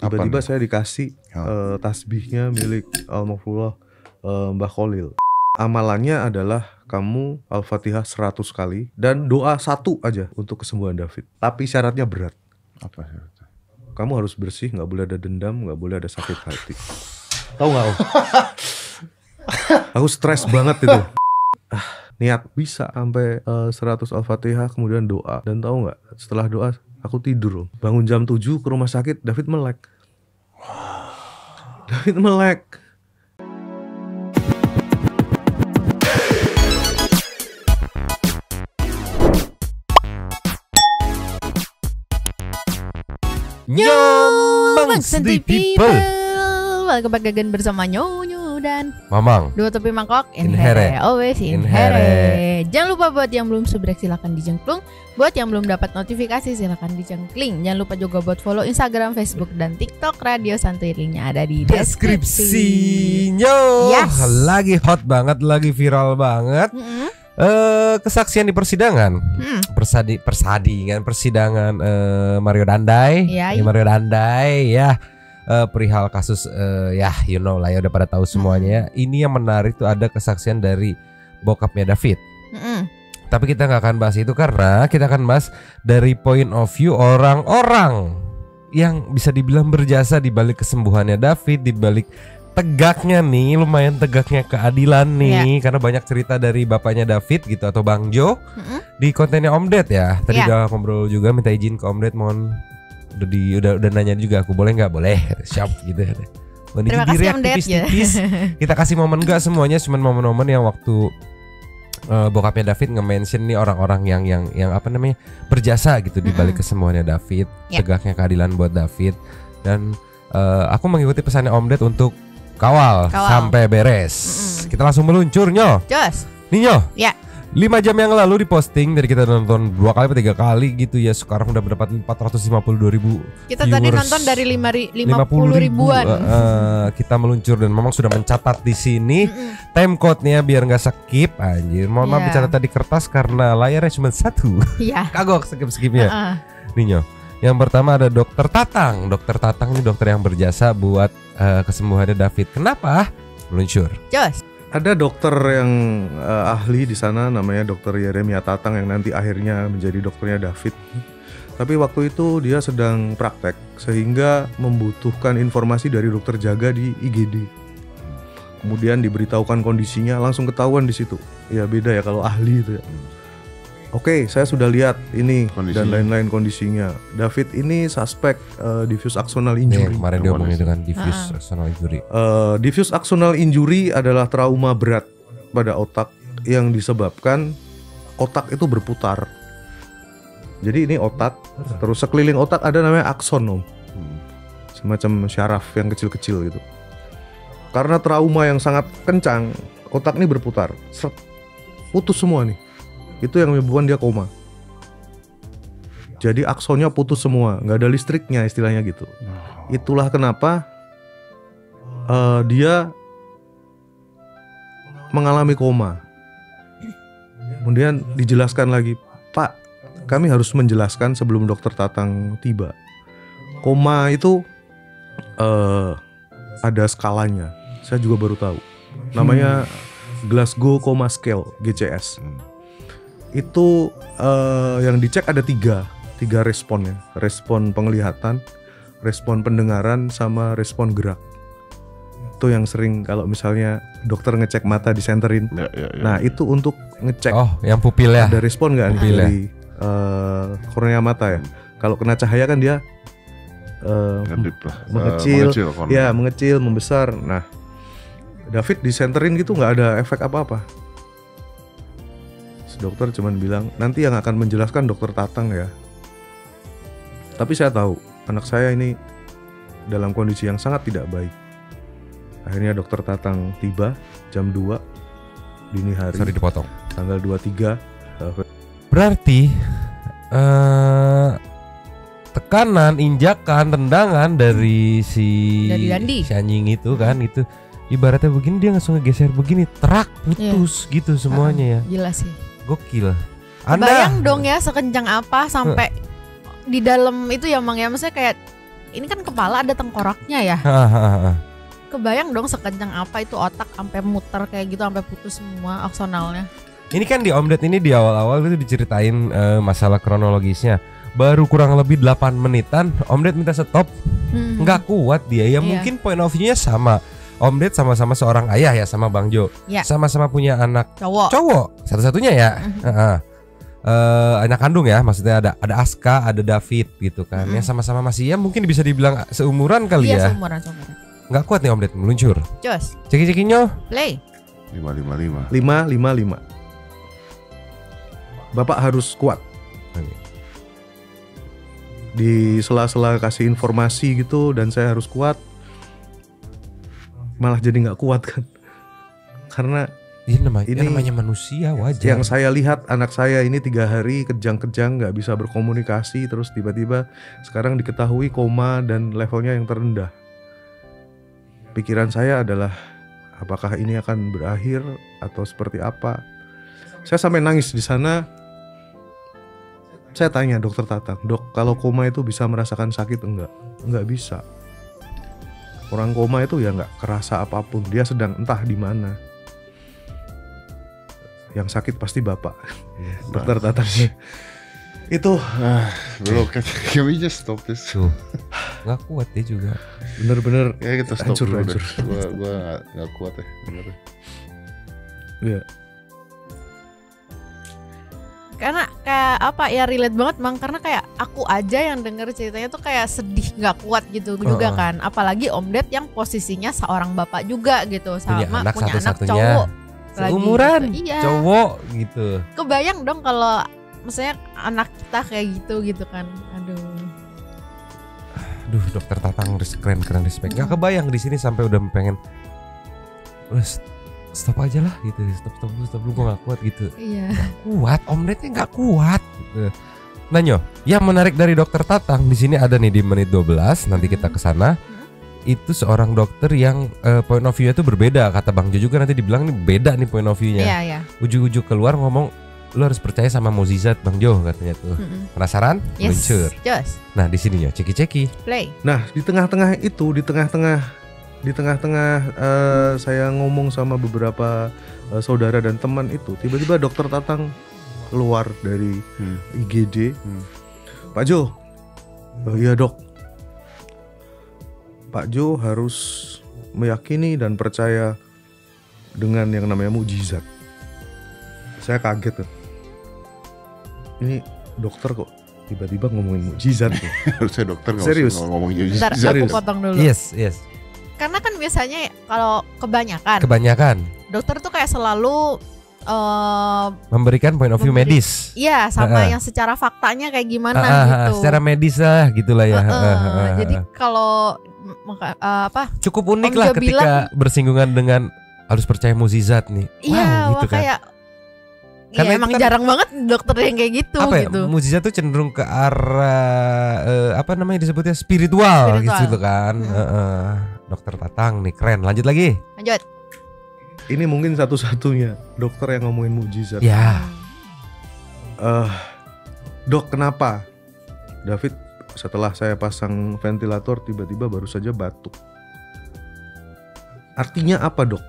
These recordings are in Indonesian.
Tiba-tiba saya dikasih tasbihnya milik Almarhumah Mbah Kholil. Amalannya adalah kamu Al-Fatihah 100 kali dan doa satu aja untuk kesembuhan David. Tapi syaratnya berat. Apa syaratnya? Kamu harus bersih, nggak boleh ada dendam, nggak boleh ada sakit hati. Tahu nggak? Aku stres banget itu. Niat bisa sampai 100 Al-Fatihah kemudian doa. Dan tahu nggak? Setelah doa aku tidur. Bangun jam 7 ke rumah sakit, David melek. David melek. Nyomong Santuy People. Welcome back again bersama Nyonyo dan Mamang. Dua topi mangkok in Here. here. Always in here. Jangan lupa buat yang belum subrek silakan dijengklung. Buat yang belum dapat notifikasi silakan dijengkling. Jangan lupa juga buat follow Instagram, Facebook dan TikTok Radio Santuy. Linknya ada di deskripsi. Deskripsinya lagi hot banget, lagi viral banget. Kesaksian di persidangan, persidangan Mario Dandai, Ya, Mario Dandai ya, perihal kasus ya you know lah ya, udah pada tahu semuanya. Ini yang menarik tuh ada kesaksian dari bokapnya David. Tapi kita nggak akan bahas itu karena kita akan bahas dari point of view orang-orang yang bisa dibilang berjasa di balik kesembuhannya David, di balik tegaknya nih, lumayan tegaknya keadilan nih, karena banyak cerita dari bapaknya David gitu atau Bang Jo di kontennya Om Ded ya. Tadi udah ngobrol juga, minta izin ke Om Ded, mohon udah nanya juga aku boleh nggak, boleh siap gitu ya. Terima kasih Om Ded ya. Kita kasih momen nggak semuanya, cuman momen-momen yang waktu bokapnya David nge-mention nih orang-orang yang apa namanya berjasa gitu di balik kesembuhannya David, tegaknya keadilan buat David. Dan aku mengikuti pesannya Om Ded untuk kawal sampai beres. Kita langsung meluncur Nyo. Jos. Nih Nyo. Ya. 5 jam yang lalu diposting, dari kita nonton 2 kali atau 3 kali gitu ya. Sekarang udah mendapat 452.000 Kita tadi nonton dari 50 ribuan. Kita meluncur dan memang sudah mencatat di sini time code-nya biar nggak skip anjir. Mohon maaf bicara tadi kertas karena layarnya cuma satu. Iya. Kagok skip-skipnya. Nih Nyo. Yang pertama ada Dokter Tatang. Dokter Tatang ini dokter yang berjasa buat kesembuhannya David. Kenapa? Meluncur. Jos. Ada dokter yang ahli di sana namanya Dokter Yeremia Tatang yang nanti akhirnya menjadi dokternya David. Tapi waktu itu dia sedang praktek sehingga membutuhkan informasi dari dokter jaga di IGD. Kemudian diberitahukan kondisinya, langsung ketahuan di situ. Ya beda ya kalau ahli itu ya. Oke, saya sudah lihat ini dan lain-lain kondisinya. David ini suspek diffuse axonal injury. Kemarin dia ngomongin dengan diffuse axonal injury. Diffuse axonal injury adalah trauma berat pada otak yang disebabkan otak itu berputar. Jadi ini otak, terus sekeliling otak ada namanya akson, semacam syaraf yang kecil-kecil gitu. Karena trauma yang sangat kencang, otak ini berputar, putus semua nih. Itu yang menyebabkan dia koma. Jadi aksonnya putus semua, nggak ada listriknya istilahnya gitu. Itulah kenapa dia mengalami koma. Kemudian dijelaskan lagi, Pak, kami harus menjelaskan sebelum Dokter Tatang tiba. Koma itu ada skalanya. Saya juga baru tahu. Namanya Glasgow Coma Scale (GCS). Itu yang dicek ada tiga responnya. Respon penglihatan, respon pendengaran, sama respon gerak. Itu yang sering kalau misalnya dokter ngecek mata disenterin. Nah itu untuk ngecek yang pupil ya, ada respon nggak dari kornea mata ya. Kalau kena cahaya kan dia mengecil, membesar. Nah David disenterin gitu nggak ada efek apa-apa. Dokter cuman bilang nanti yang akan menjelaskan Dokter Tatang ya. Tapi saya tahu anak saya ini dalam kondisi yang sangat tidak baik. Akhirnya Dokter Tatang tiba jam 2 dini hari. Sorry dipotong. Tanggal 23. Berarti tekanan, injakan, tendangan dari si anjing itu kan, itu ibaratnya begini, dia langsung ngegeser begini, terak putus gitu semuanya ya. Jelas sih. Gokil. Bayang dong ya sekencang apa sampai di dalam itu ya Mang ya, maksudnya kayak ini kan kepala ada tengkoraknya ya. Kebayang dong sekencang apa itu otak sampai muter kayak gitu, sampai putus semua aksonalnya. Ini kan di Om Ded ini di awal-awal itu diceritain masalah kronologisnya. Baru kurang lebih 8 menitan Om Ded minta stop. Nggak kuat dia ya. Mungkin point of view-nya sama. Om Ded sama-sama seorang ayah ya sama Bang Jo. Sama-sama punya anak cowok satu-satunya ya. Anak kandung ya, maksudnya ada Aska, ada David gitu kan. Yang sama-sama masih ya mungkin bisa dibilang seumuran kali ya. Seumuran. Nggak kuat nih Om Ded meluncur. Jos. Ceki-cekinya. Play. 5. Bapak harus kuat. Di sela-sela kasih informasi gitu dan saya harus kuat. Malah jadi nggak kuat kan. Karena ini namanya manusia, wajar. Yang saya lihat anak saya ini 3 hari kejang-kejang nggak bisa berkomunikasi, terus tiba-tiba sekarang diketahui koma dan levelnya yang terendah. Pikiran saya adalah apakah ini akan berakhir atau seperti apa? Saya sampai nangis di sana. Saya tanya dokter Tatang, dok kalau koma itu bisa merasakan sakit enggak? Enggak bisa. Orang koma itu ya nggak kerasa apapun, dia sedang entah di mana. Yang sakit pasti bapak, dokter Tatang. Itu bro, can we just stop this? Nggak kuat dia juga. Bener-bener ya kita stop hancur. Gue nggak kuat ya, bener. Iya. Karena kayak apa ya, relate banget Bang, karena kayak aku aja yang denger ceritanya tuh kayak sedih nggak kuat gitu juga kan. Apalagi Om Ded yang posisinya seorang bapak juga gitu, sama punya anak cowok seumuran gitu. Cowok gitu. Kebayang dong kalau maksudnya anak kita kayak gitu kan. Aduh dokter Tatang keren respect. Gak kebayang di sini sampai udah pengen stop aja lah gitu, stop lu gue gak kuat gitu. Gak kuat, Om Dednya gak kuat gitu. Nah Nyo, yang menarik dari dokter Tatang di sini ada nih di menit 12, nanti kita kesana. Itu seorang dokter yang point of view-nya itu berbeda. Kata Bang Jo juga nanti dibilang nih beda nih point of view-nya. Ujuk-ujuk keluar ngomong lu harus percaya sama mukjizat Bang Jo katanya tuh. Penasaran? Luncur. Nah di sini ya ceki-ceki. Play. Nah di tengah-tengah itu, di tengah-tengah saya ngomong sama beberapa saudara dan teman itu, tiba-tiba dokter Tatang keluar dari IGD. Pak Jo, oh iya dok, Pak Jo harus meyakini dan percaya dengan yang namanya mukjizat. Saya kaget tuh. Ini dokter kok tiba-tiba ngomongin mukjizat tuh. Harusnya dokter ngomongin mukjizat. Bentar, aku potong dulu. Yes. Karena kan biasanya kalau kebanyakan dokter tuh kayak selalu memberikan point of view medis. Iya, sama yang secara faktanya kayak gimana gitu. Secara medis lah gitulah ya. Jadi kalau cukup unik lah ketika bersinggungan dengan harus percaya mukjizat nih. Iya, gitu kan. Kayak karena emang kan jarang banget dokter yang kayak gitu. Ya, mukjizat tuh cenderung ke arah disebutnya spiritual. Gitu kan. Dokter Tatang nih keren. Lanjut. Ini mungkin satu-satunya dokter yang ngomongin mukjizat. Ya. Dok, kenapa David setelah saya pasang ventilator tiba-tiba baru saja batuk? Artinya apa dok?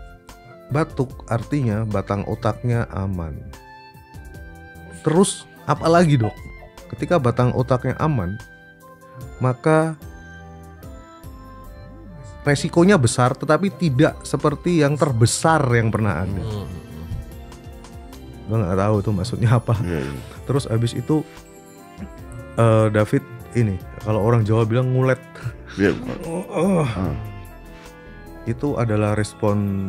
Batuk artinya batang otaknya aman. Terus apa lagi dok? Ketika batang otaknya aman, maka resikonya besar, tetapi tidak seperti yang terbesar yang pernah ada. Gue nggak tahu tuh maksudnya apa. Terus abis itu David ini, kalau orang Jawa bilang ngulet. Itu adalah respon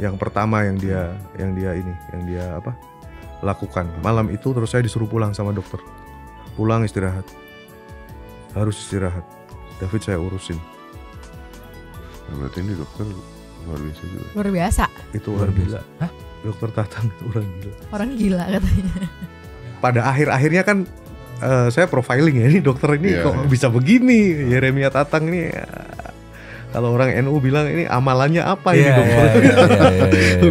yang pertama yang dia lakukan. Malam itu terus saya disuruh pulang sama dokter. Pulang istirahat. Harus istirahat. David saya urusin. Berarti ini dokter luar biasa juga. Luar biasa. Itu luar biasa. Hah? Dokter Tatang itu orang gila. Orang gila katanya. Pada akhir-akhirnya kan saya profiling ya, ini dokter ini kok bisa begini. Yeremia Tatang ini kalau orang NU bilang ini amalannya apa ini dokter?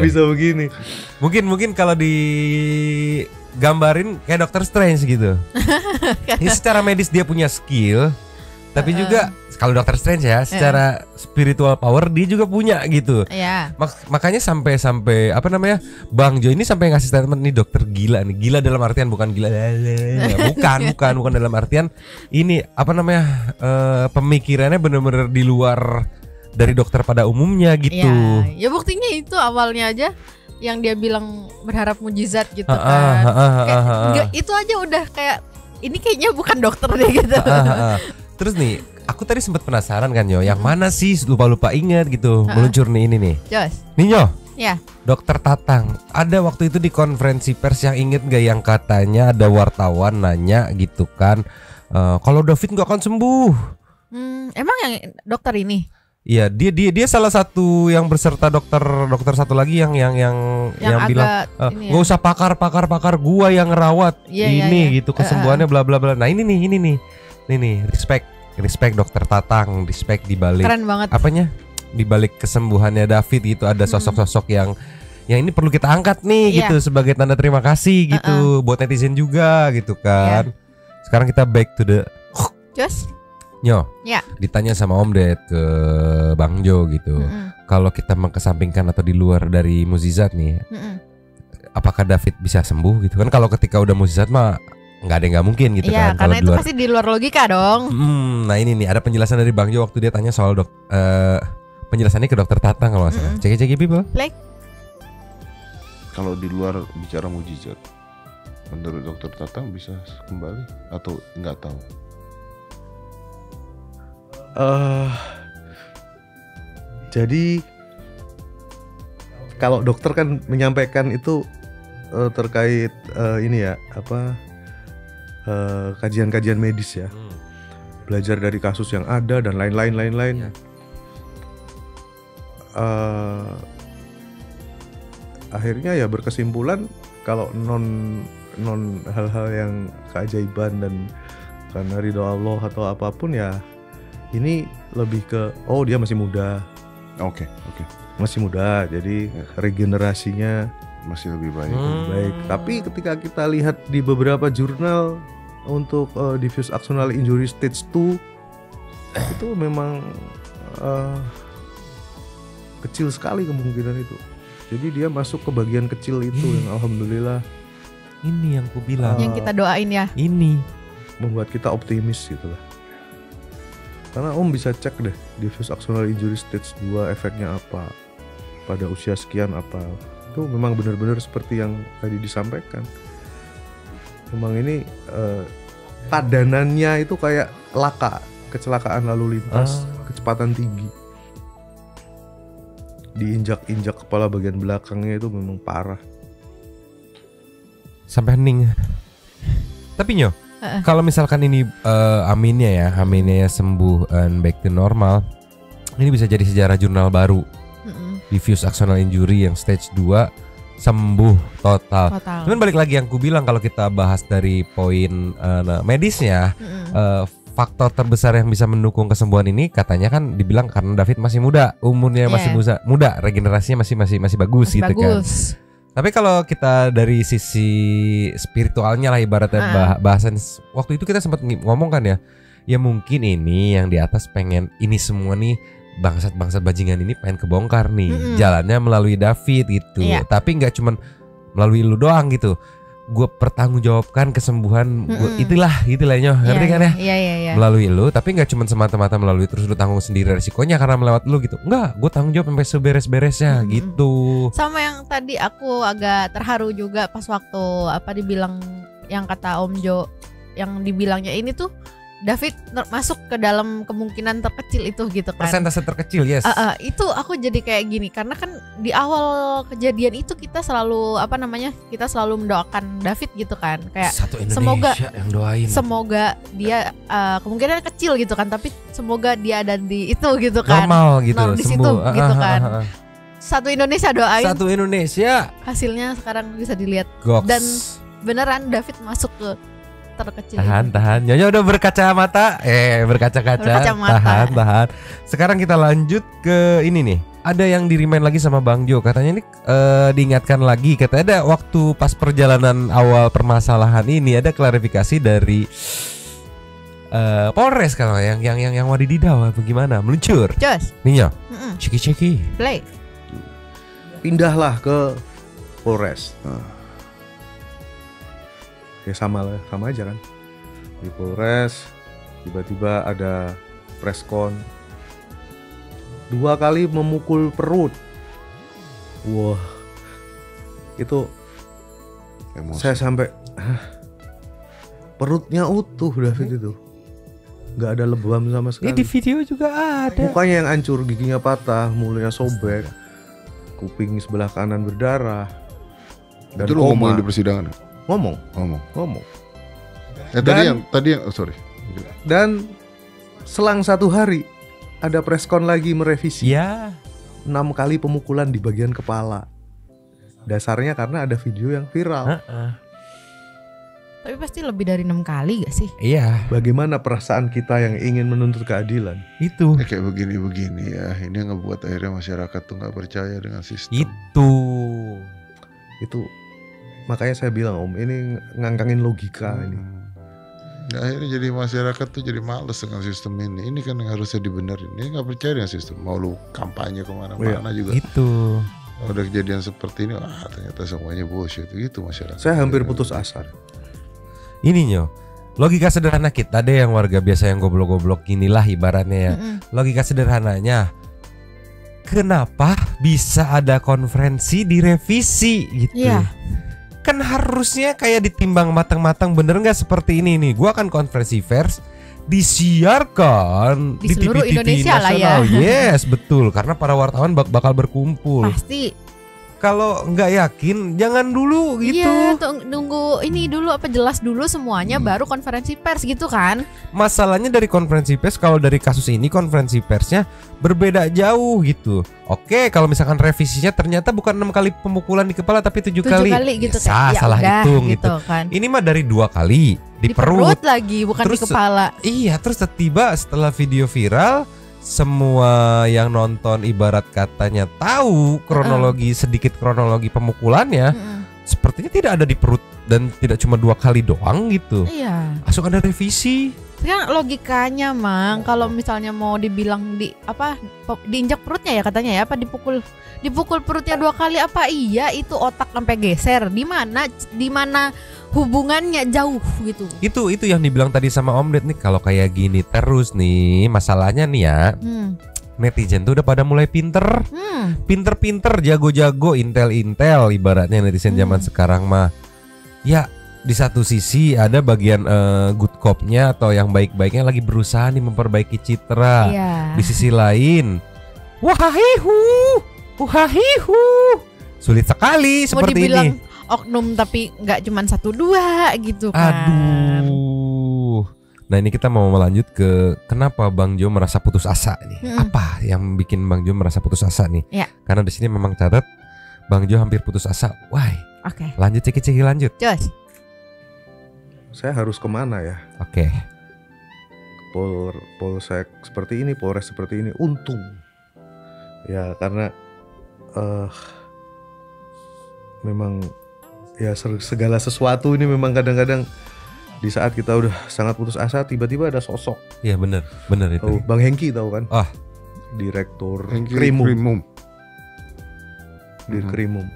Bisa begini. Mungkin kalau di gambarin kayak Doctor Strange gitu. Ini secara medis dia punya skill, tapi juga kalau Doctor Strange ya, secara spiritual power dia juga punya gitu. Iya. Makanya sampai apa namanya, Bang Jo ini sampai ngasih statement nih dokter gila nih. Gila dalam artian bukan gila, bukan dalam artian ini apa namanya, pemikirannya benar-benar di luar dari dokter pada umumnya gitu. Ya buktinya itu awalnya aja yang dia bilang berharap mujizat gitu kan. Itu aja udah kayak ini kayaknya bukan dokter deh gitu. Terus nih, aku tadi sempat penasaran kan Yo, yang mana sih lupa ingat gitu meluncur nih ini nih. Jos. Nih Yo. Ya. Dokter Tatang, ada waktu itu di konferensi pers yang inget gak yang katanya ada wartawan nanya gitu kan, kalau David nggak akan sembuh. Emang yang dokter ini? Iya, dia salah satu yang berserta dokter satu lagi yang bilang gak usah pakar gua yang ngerawat ini gitu kesembuhannya bla bla bla. Nah ini nih respect dokter Tatang, respect dibalik keren banget apanya, dibalik kesembuhannya David gitu ada sosok-sosok yang ini perlu kita angkat nih gitu sebagai tanda terima kasih gitu buat netizen juga gitu kan. Sekarang kita back to the Just ditanya sama Om Ded ke Bang Jo gitu. Kalau kita mengkesampingkan atau di luar dari mukjizat nih, apakah David bisa sembuh gitu kan? Kalau ketika udah mukjizat mah nggak ada yang nggak mungkin gitu kan? Karena itu pasti di luar logika dong. Nah ini nih ada penjelasan dari Bang Jo waktu dia tanya soal penjelasannya ke dokter Tatang kalau nggak salah. Cek people. Kalau di luar bicara mujizat, menurut dokter Tatang bisa kembali atau nggak tahu? Jadi kalau dokter kan menyampaikan itu terkait ini ya apa kajian-kajian medis ya, belajar dari kasus yang ada dan lain-lain. Akhirnya ya berkesimpulan kalau non hal-hal yang keajaiban dan karena ridho Allah atau apapun ya. Ini lebih ke dia masih muda. Oke. Masih muda, jadi regenerasinya masih lebih baik. Tapi ketika kita lihat di beberapa jurnal untuk diffuse axonal injury stage 2 itu memang kecil sekali kemungkinan itu. Jadi dia masuk ke bagian kecil itu yang alhamdulillah. Ini yang ku bilang. Yang kita doain ya. Ini membuat kita optimis gitu lah. Karena Om bisa cek deh diffuse axonal injury stage 2 efeknya apa, pada usia sekian apa. Itu memang benar-benar seperti yang tadi disampaikan. Memang ini padanannya itu kayak kecelakaan lalu lintas, kecepatan tinggi. Diinjak-injak kepala bagian belakangnya itu memang parah. Sampai hening. Tapi Nyo, kalau misalkan ini aminnya ya sembuh and back to normal, ini bisa jadi sejarah jurnal baru. Diffuse axonal injury yang stage 2 sembuh total. Cuman balik lagi yang ku bilang, kalau kita bahas dari poin medisnya, faktor terbesar yang bisa mendukung kesembuhan ini katanya kan dibilang karena David masih muda, umurnya masih muda, regenerasinya masih bagus gitu kan. Tapi kalau kita dari sisi spiritualnya lah ibaratnya bahasan waktu itu kita sempat ngomong kan ya mungkin ini yang di atas pengen ini semua nih bangsat bajingan ini pengen kebongkar nih jalannya melalui David gitu. Tapi nggak cuman melalui lu doang gitu. Gue pertanggungjawabkan kesembuhan itulah Nyo, ngerti kan ya? Iya. Melalui lu, tapi nggak cuma semata-mata melalui terus lu tanggung sendiri resikonya karena melewat lu gitu. Enggak, gue tanggung jawab sampai seberes-beresnya gitu. Sama yang tadi aku agak terharu juga pas waktu dibilang yang kata Om Jo, yang dibilangnya ini tuh David masuk ke dalam kemungkinan terkecil itu gitu kan. Persentase terkecil, yes. Itu aku jadi kayak gini karena kan di awal kejadian itu kita selalu kita selalu mendoakan David gitu kan, kayak satu Indonesia yang doain. Semoga dia kemungkinan kecil gitu kan, tapi semoga dia ada di itu gitu kan. Normal gitu, di situ gitu kan. Satu Indonesia doain. Satu Indonesia. Hasilnya sekarang bisa dilihat. Goks. Dan beneran David masuk ke terkecil. Tahan. Nyonya udah berkaca-kaca. Tahan. Sekarang kita lanjut ke ini nih. ada yang di-remind lagi sama Bang Jo, katanya ini diingatkan lagi, katanya ada waktu pas perjalanan awal permasalahan ini ada klarifikasi dari Polres kalau yang wadididaw bagaimana meluncur. Jos. Nih ya. Ceki. Play. Pindahlah ke Polres. Ya sama aja kan. Di Polres tiba-tiba ada preskon 2 kali memukul perut. Wah, itu Emosi. saya sampai perutnya utuh David itu, nggak ada lebam sama Ini di sekali. video juga ada. Mukanya yang hancur, giginya patah, mulutnya sobek, kuping sebelah kanan berdarah, dan Itu lu ngomongin koma. di persidangan. Ngomong. Ngomong. Dan- Tadi yang sorry. Dan selang 1 hari ada preskon lagi merevisi. Ya. 6 kali pemukulan di bagian kepala. Dasarnya karena ada video yang viral. Tapi pasti lebih dari 6 kali gak sih? Iya, Bagaimana perasaan kita yang ingin menuntut keadilan? itu. Kayak begini ya. Ini yang ngebuat akhirnya masyarakat tuh nggak percaya dengan sistem. Itu. Makanya saya bilang Om, ini ngangkangin logika ini. Nah, akhirnya jadi masyarakat tuh jadi males dengan sistem ini. Ini kan yang harusnya dibenerin. Ini nggak percaya dengan sistem. Mau lu kampanye kemana-mana juga. Itu. Udah kejadian seperti ini, ternyata semuanya bullshit. Gitu masyarakat. Saya hampir putus asa. Ini Nyo. Logika sederhana kita ada yang warga biasa yang goblok-goblok inilah ibaratnya ya. Logika sederhananya, kenapa bisa ada konferensi direvisi gitu? Iya. Kan harusnya kayak ditimbang matang-matang, bener nggak seperti ini nih? Gua akan konferensi pers disiarkan Di seluruh TV Indonesia lah ya. nasional. Yes, betul. Karena para wartawan bakal berkumpul. Pasti. Kalau nggak yakin, jangan dulu gitu. Iya, nunggu ini dulu jelas dulu semuanya baru konferensi pers gitu kan. Masalahnya dari konferensi pers, kalau dari kasus ini konferensi persnya berbeda jauh gitu. Oke, kalau misalkan revisinya ternyata bukan 6 kali pemukulan di kepala tapi 7 kali. 7 kali gitu Ya, salah udah, hitung gitu. kan. Ini mah dari 2 kali di perut. lagi bukan Terus, di kepala. Iya, terus tiba setelah video viral, semua yang nonton ibarat katanya tahu sedikit kronologi pemukulannya. Sepertinya tidak ada di perut dan tidak cuma 2 kali doang gitu. Iya. Langsung ada revisi. Kan logikanya Mang, kalau misalnya mau dibilang diinjak perutnya ya katanya ya, apa dipukul perutnya 2 kali, apa iya itu otak sampai geser? Di mana hubungannya jauh gitu. Itu yang dibilang tadi sama Om Ded nih, kalau kayak gini terus nih masalahnya nih ya. Netizen tuh udah pada mulai pinter, jago-jago, intel ibaratnya netizen zaman sekarang mah. Ya di satu sisi ada bagian good cop-nya atau yang baik-baiknya lagi berusaha nih memperbaiki citra. Iya. Di sisi lain, wahihu, sulit sekali Mau seperti dibilang ini. oknum tapi nggak cuman 1-2 gitu kan. Aduh. Nah ini kita mau melanjut ke kenapa Bang Jo merasa putus asa nih. Apa yang bikin Bang Jo merasa putus asa nih? Ya. Karena di sini memang catat Bang Jo hampir putus asa. Why? Oke. Lanjut ceki lanjut. Jos. Saya harus kemana ya? Oke. Polsek seperti ini, Polres seperti ini. Untung ya, karena memang ya segala sesuatu ini memang kadang-kadang di saat kita udah sangat putus asa tiba-tiba ada sosok. Iya benar itu. Tahu Bang Hengki tahu kan? Ah. Direktur Krimum. Krimum. Di Krimum.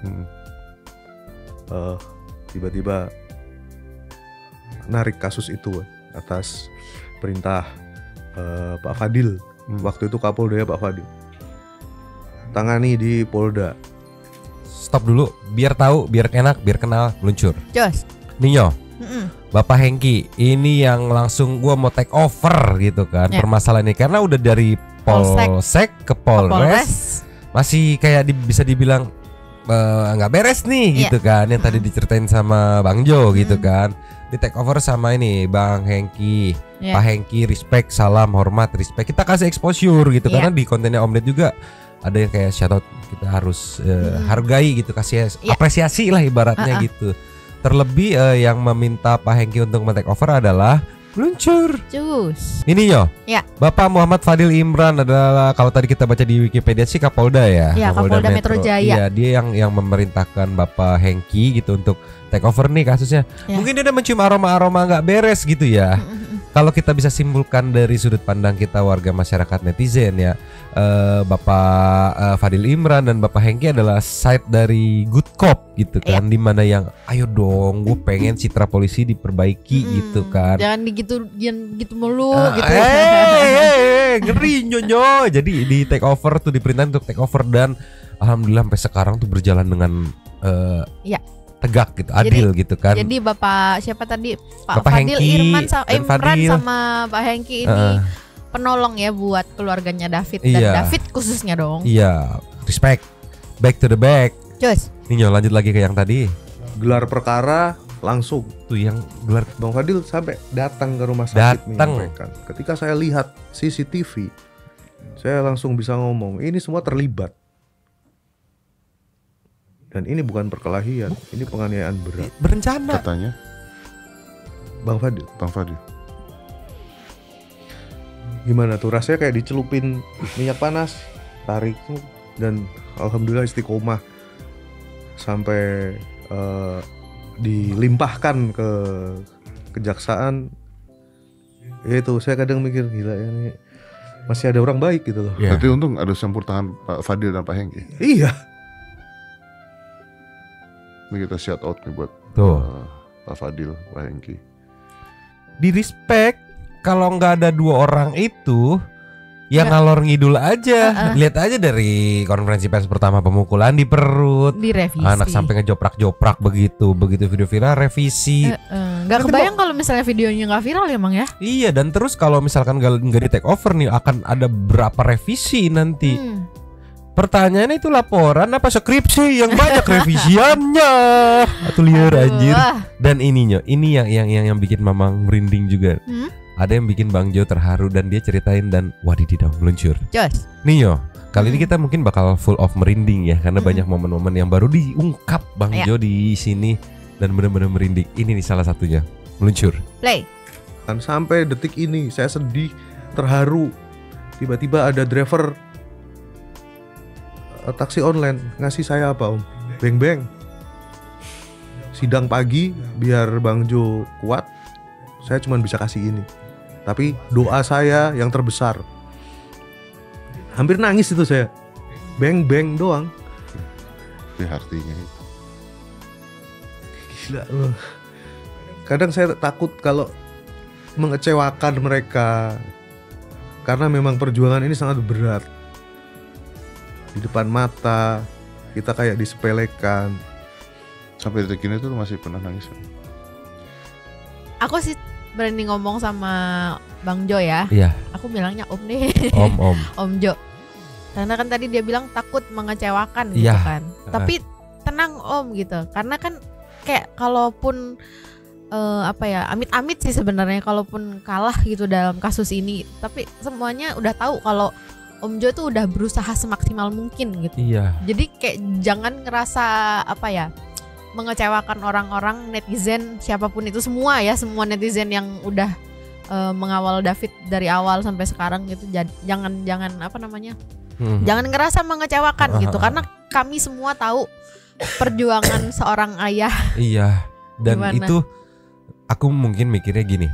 Tiba-tiba narik kasus itu atas perintah Pak Fadil. Waktu itu Kapolda Pak Fadil. Tangani di Polda. Stop dulu, biar tahu, biar enak, biar kenal, meluncur. Jos. Ninyo, Bapak Hengki, ini yang langsung gua mau take over gitu kan permasalahan ini, karena udah dari Polsek ke Polres. Masih kayak bisa dibilang nggak beres nih gitu kan, yang tadi diceritain sama Bang Jo gitu kan. Di take over sama ini Bang Hengki. Pak Hengki, respect, salam, hormat, respect. Kita kasih exposure gitu karena di kontennya Om Ded juga ada yang kayak shout out, kita harus hargai gitu, kasih apresiasi lah ibaratnya gitu. Terlebih yang meminta Pak Hengki untuk men-take over adalah Meluncur. Cus. Ini yo. Ya. Bapak Muhammad Fadil Imran adalah, kalau tadi kita baca di Wikipedia sih Kapolda ya. Ya, Kapolda Metro Jaya. Iya, dia yang memerintahkan Bapak Hengki gitu untuk take over nih kasusnya. Ya. Mungkin dia udah mencium aroma-aroma nggak beres gitu ya. Kalau kita bisa simpulkan dari sudut pandang kita warga masyarakat netizen ya, Bapak Fadil Imran dan Bapak Hengki adalah side dari good cop gitu kan, dimana yang ayo dong, gue pengen citra polisi diperbaiki gitu kan. Jangan gitu mulu gitu. Ngeri nyonyo. Jadi di take over tuh, diperintah untuk take over, dan alhamdulillah sampai sekarang tuh berjalan dengan tegak gitu, adil gitu kan. Jadi Bapak siapa tadi? Pak Bapak Fadil Hengki, Imran Fadil sama Pak Hengki ini penolong ya buat keluarganya David dan David khususnya dong. Iya, respect. Back to the back. Cus. Ninyo lanjut lagi ke yang tadi. Gelar perkara langsung Tuh yang gelar Bang Fadil sampai datang ke rumah sakit Datang. menyampaikan. Ketika saya lihat CCTV, saya langsung bisa ngomong, ini semua terlibat. Dan ini bukan perkelahian, ini penganiayaan berat. berencana. Katanya Bang Fadil, gimana tuh rasanya? Kayak dicelupin minyak panas, tarik, dan alhamdulillah istiqomah sampai dilimpahkan ke kejaksaan. Ya itu, saya kadang mikir gila ya, ini masih ada orang baik gitu loh. Ya. Berarti untung ada campur tangan Pak Fadil dan Pak Hengki. Iya. Ini kita shout out nih buat Tuh. Pak Fadil, Pak Hengki. Di respect. Kalau nggak ada dua orang itu, ya ngalor ngidul aja. Lihat aja dari konferensi pers pertama, pemukulan di perut, Direvisi. anak sampai ngejoprak-joprak begitu video viral revisi. Gak kebayang kalau misalnya videonya nggak viral ya Mang ya. Iya, dan terus kalau misalkan nggak di take over nih, akan ada berapa revisi nanti. Pertanyaannya itu laporan apa skripsi yang banyak revisiannya atau liar anjir. Dan ini yang bikin Mamang merinding juga. Ada yang bikin Bang Jo terharu dan dia ceritain dan wadididau meluncur. Jos. Nio, kali ini kita mungkin bakal full of merinding ya, karena banyak momen-momen yang baru diungkap Bang Jo di sini dan benar-benar merinding. Ini nih salah satunya. Meluncur. Play. Dan sampai detik ini saya sedih, terharu. Tiba-tiba ada driver taksi online ngasih saya apa Om? Beng-beng. Sidang pagi biar Bang Jo kuat, saya cuma bisa kasih ini. Tapi doa saya yang terbesar. Hampir nangis itu saya. Beng-beng doang. Itu artinya. Gila loh. Kadang saya takut kalau mengecewakan mereka, karena memang perjuangan ini sangat berat. Di depan mata kita kayak disepelekan. Sampai detik ini tuh masih pernah nangis. Aku sih berani ngomong sama Bang Jo ya. Iya. Aku bilangnya Om deh. Om. Om Jo. Karena kan tadi dia bilang takut mengecewakan gitu Iya. kan. Tapi tenang Om gitu. Karena kan kayak kalaupun amit-amit sih sebenarnya kalaupun kalah gitu dalam kasus ini, tapi semuanya udah tahu kalau Om Jo tuh udah berusaha semaksimal mungkin gitu. Iya. Jadi kayak jangan ngerasa mengecewakan orang-orang netizen siapapun itu, semua netizen yang udah mengawal David dari awal sampai sekarang gitu. Jangan jangan ngerasa mengecewakan gitu, karena kami semua tahu perjuangan seorang ayah. Iya. Dan Gimana? itu aku mungkin mikirnya gini,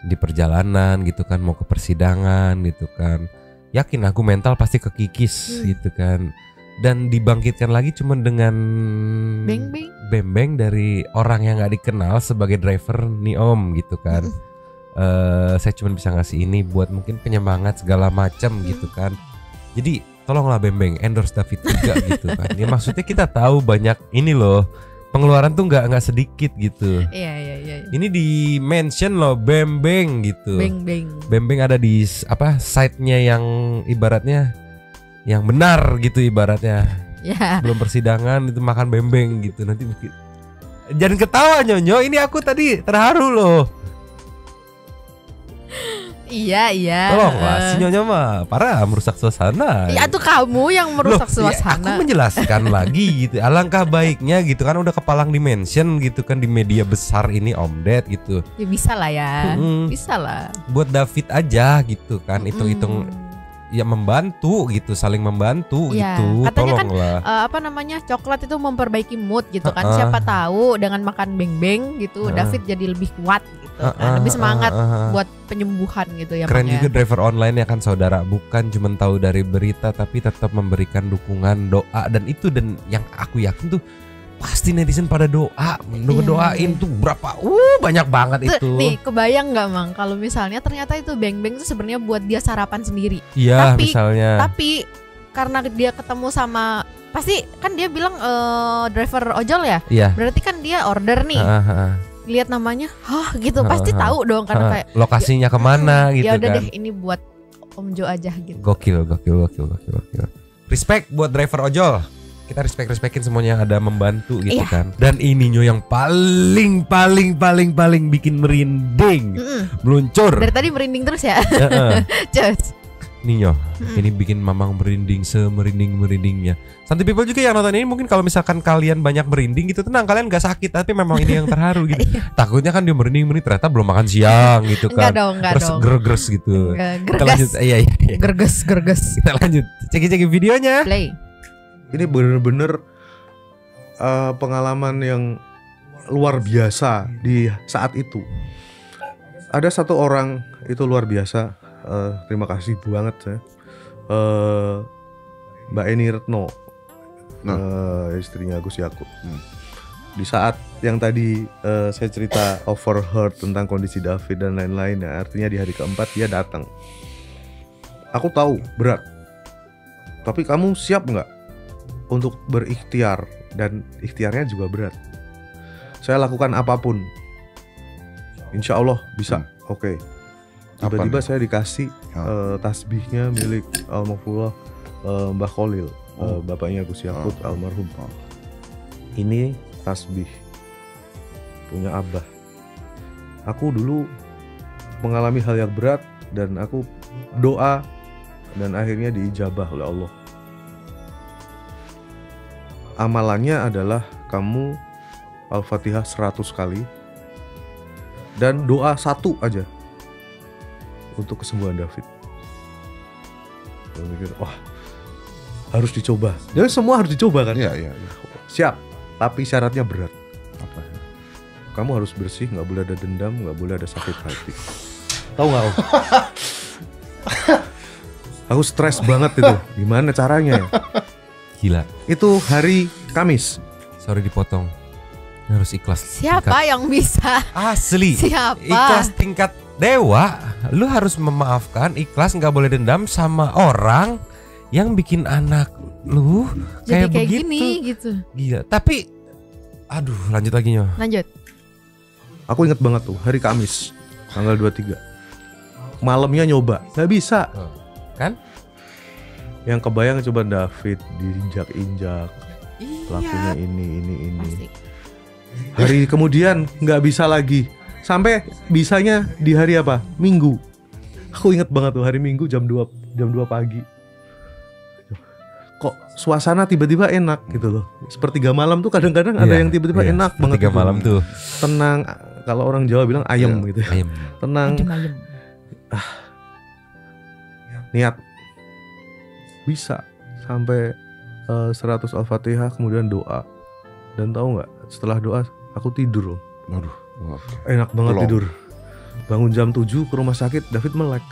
di perjalanan gitu kan, mau ke persidangan gitu kan, yakin aku mental pasti kekikis gitu kan, dan dibangkitkan lagi cuma dengan beng-beng dari orang yang nggak dikenal sebagai driver nih Om gitu kan. Saya cuma bisa ngasih ini buat mungkin penyemangat segala macam gitu kan. Jadi tolonglah beng-beng endorse David juga gitu kan. Ya maksudnya kita tahu banyak ini loh, pengeluaran tuh nggak sedikit gitu. Iya. Ini di mention loh beng-beng gitu. Beng-beng ada di site-nya yang ibaratnya yang benar gitu ibaratnya. Ya. Belum persidangan itu makan beng-beng gitu. Nanti mungkin jangan ketawa Nyonyo, ini aku tadi terharu loh. Iya. Tolonglah, si Nyonya mah parah merusak suasana. Ya tuh kamu yang merusak Loh, ya, suasana. aku menjelaskan lagi gitu. Alangkah baiknya gitu kan udah kepalang dimension gitu kan di media besar ini Om Ded gitu. Ya bisa lah ya. Mm-mm. Bisa lah. Buat David aja gitu kan, hitung-hitung ya membantu gitu, saling membantu Iya, gitu. katanya kan, Tolonglah. apa namanya, coklat itu memperbaiki mood gitu kan. Siapa tahu dengan makan beng-beng gitu David jadi lebih kuat gitu kan. Lebih semangat buat penyembuhan gitu ya. Keren Bang, juga ya. driver online ya kan saudara, bukan cuma tahu dari berita tapi tetap memberikan dukungan, doa, dan itu, dan yang aku yakin tuh pasti netizen pada doain tuh berapa banyak banget itu. Nih kebayang nggak Mang kalau misalnya ternyata itu beng-beng itu sebenarnya buat dia sarapan sendiri. Iya Tapi- misalnya. Tapi karena dia ketemu sama, pasti kan dia bilang driver ojol ya. Iya. Berarti kan dia order nih. Lihat namanya, gitu pasti tahu dong karena kayak lokasinya kemana gitu ya udah kan. deh ini buat Om Jo aja gitu. Gokil. Respect buat driver ojol. Kita respectin semuanya yang ada membantu gitu Iya. kan. Dan ini Nyo yang paling bikin merinding. Meluncur. Dari tadi merinding terus ya. Cus. Nih Nyo, ini bikin Mamang merinding semerinding-merindingnya. Santai people juga yang nonton ini mungkin kalau misalkan kalian banyak merinding gitu, tenang, kalian gak sakit, tapi memang ini yang terharu gitu. Takutnya kan dia merinding ternyata belum makan siang gitu kan. Enggak Terus dong. gerges gitu. Kita lanjut. Gerges. Iya. Gerges. Kita lanjut. Ceki videonya. Play. Ini bener-bener pengalaman yang luar biasa di saat itu. Ada satu orang itu luar biasa. Terima kasih banget saya. Mbak Eni Retno, istrinya Gus Yakub. Di saat yang tadi saya cerita overheard tentang kondisi David dan lain-lain, ya, artinya di hari keempat dia datang. Aku tahu berat, tapi kamu siap nggak untuk berikhtiar, dan ikhtiarnya juga berat. Saya lakukan apapun, insya Allah bisa. Oke. Tiba-tiba saya dikasih tasbihnya milik almarhumah Mbah Kholil, bapaknya Gus Yakut almarhum. Ini tasbih punya Abah. Aku dulu mengalami hal yang berat dan aku doa dan akhirnya diijabah oleh Allah. Amalannya adalah kamu Al-Fatihah 100 kali dan doa 1 aja untuk kesembuhan David. Saya mikir, wah harus dicoba. Jadi semua harus dicoba kan? Iya. Siap, tapi syaratnya berat. Apa? Kamu harus bersih, nggak boleh ada dendam, nggak boleh ada sakit hati. Tahu nggak? Om? Aku stres banget itu. Gimana caranya? Gila. Itu hari Kamis. Sorry dipotong. Harus ikhlas. Siapa yang bisa? Asli. Siapa? Ikhlas tingkat dewa. Lu harus memaafkan, ikhlas, nggak boleh dendam sama orang yang bikin anak lu Jadi kayak begitu. gini gitu. Gila. Tapi aduh, lanjut lagi Nyo. Lanjut. Aku inget banget tuh hari Kamis tanggal 23. Malamnya nyoba, nggak bisa. Kan? Yang kebayang coba David diinjak-injak, pelakunya ini. Pasti. Hari kemudian nggak bisa lagi. Sampai bisanya di hari apa? Minggu. Aku inget banget tuh hari Minggu jam 2 pagi. Kok suasana tiba-tiba enak gitu loh. Sepertiga malam tuh kadang-kadang ada yang tiba-tiba enak banget. Tiga gitu. malam tuh. Tenang, kalau orang Jawa bilang ayem gitu. Ayem. Tenang, Ayem. niat. Bisa sampai 100 Al-Fatihah kemudian doa. Dan tahu nggak, setelah doa aku tidur loh. Aduh. Enak banget Belum. tidur. Bangun jam 7 ke rumah sakit, David melek.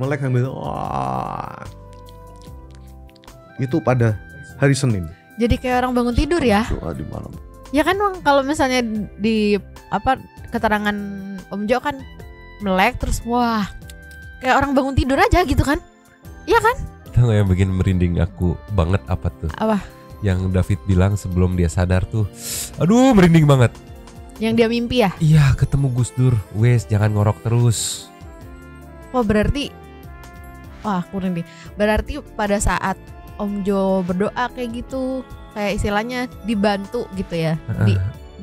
Melek sambil wah. Itu pada hari Senin. Jadi kayak orang bangun tidur ya. Doa di malam. Ya kan Bang, kalau misalnya di keterangan Om Jo kan melek terus wah kayak orang bangun tidur aja gitu kan. Iya kan? Tahu nggak yang bikin merinding aku banget apa tuh? Apa? Yang David bilang sebelum dia sadar tuh, aduh merinding banget. Yang dia mimpi ya? Iya, ketemu Gus Dur. Wes jangan ngorok terus. Oh berarti, wah aku merinding. Berarti pada saat Om Jo berdoa kayak gitu, kayak istilahnya dibantu gitu ya,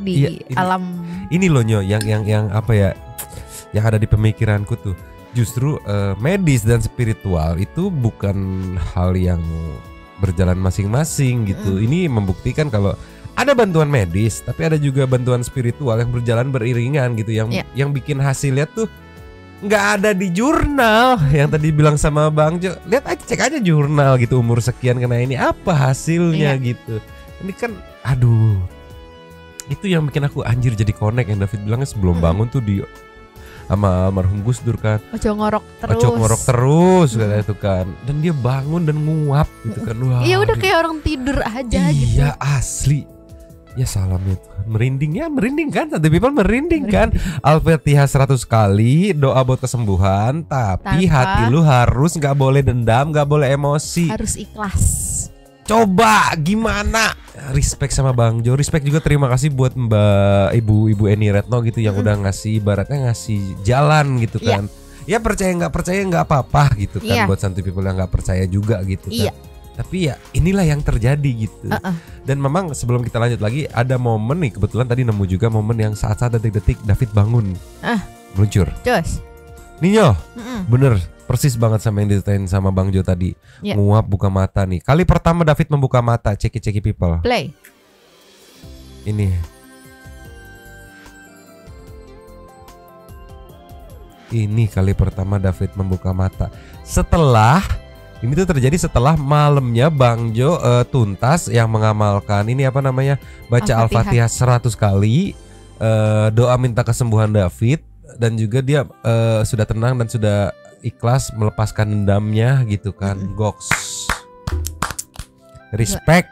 di alam. Ini loh Nyo, yang apa ya, yang ada di pemikiranku tuh, justru medis dan spiritual itu bukan hal yang berjalan masing-masing gitu. Ini membuktikan kalau ada bantuan medis, tapi ada juga bantuan spiritual yang berjalan beriringan gitu, yang bikin hasilnya tuh nggak ada di jurnal. Yang tadi bilang sama Bang Jo, lihat aja, cek aja jurnal gitu, umur sekian kena ini apa hasilnya gitu. Ini kan aduh, itu yang bikin aku anjir jadi connect yang David bilangnya sebelum bangun tuh di sama almarhum Gus Dur kan, ojo ngorok terus kayak itu kan, dan dia bangun dan nguap gitu kan. Wah, iya udah kayak orang tidur aja gitu. Iya asli. Ya salamnya merinding kan, Santai People merinding kan. Al-Fatihah 100 kali, doa buat kesembuhan, tapi hati lu harus nggak boleh dendam, nggak boleh emosi, harus ikhlas. Coba gimana? Respect sama Bang Jo, respect juga, terima kasih buat Mbak Ibu Eni Retno gitu yang udah ngasih, ibaratnya ngasih jalan gitu kan. Ya percaya nggak apa-apa gitu kan, buat Santai People yang nggak percaya juga gitu kan. Tapi ya inilah yang terjadi gitu. Dan memang sebelum kita lanjut lagi, ada momen nih, kebetulan tadi nemu juga momen yang saat-saat detik-detik David bangun meluncur. Jos Ninyo, bener persis banget sama yang diceritain sama Bang Jo tadi. Nguap, buka mata nih. Kali pertama David membuka mata, ceki people. Play. Ini kali pertama David membuka mata. Ini tuh terjadi setelah malamnya Bang Jo tuntas yang mengamalkan ini apa namanya, baca Al-Fatihah 100 kali, doa minta kesembuhan David, dan juga dia sudah tenang dan sudah ikhlas melepaskan dendamnya gitu kan. Goks, respect.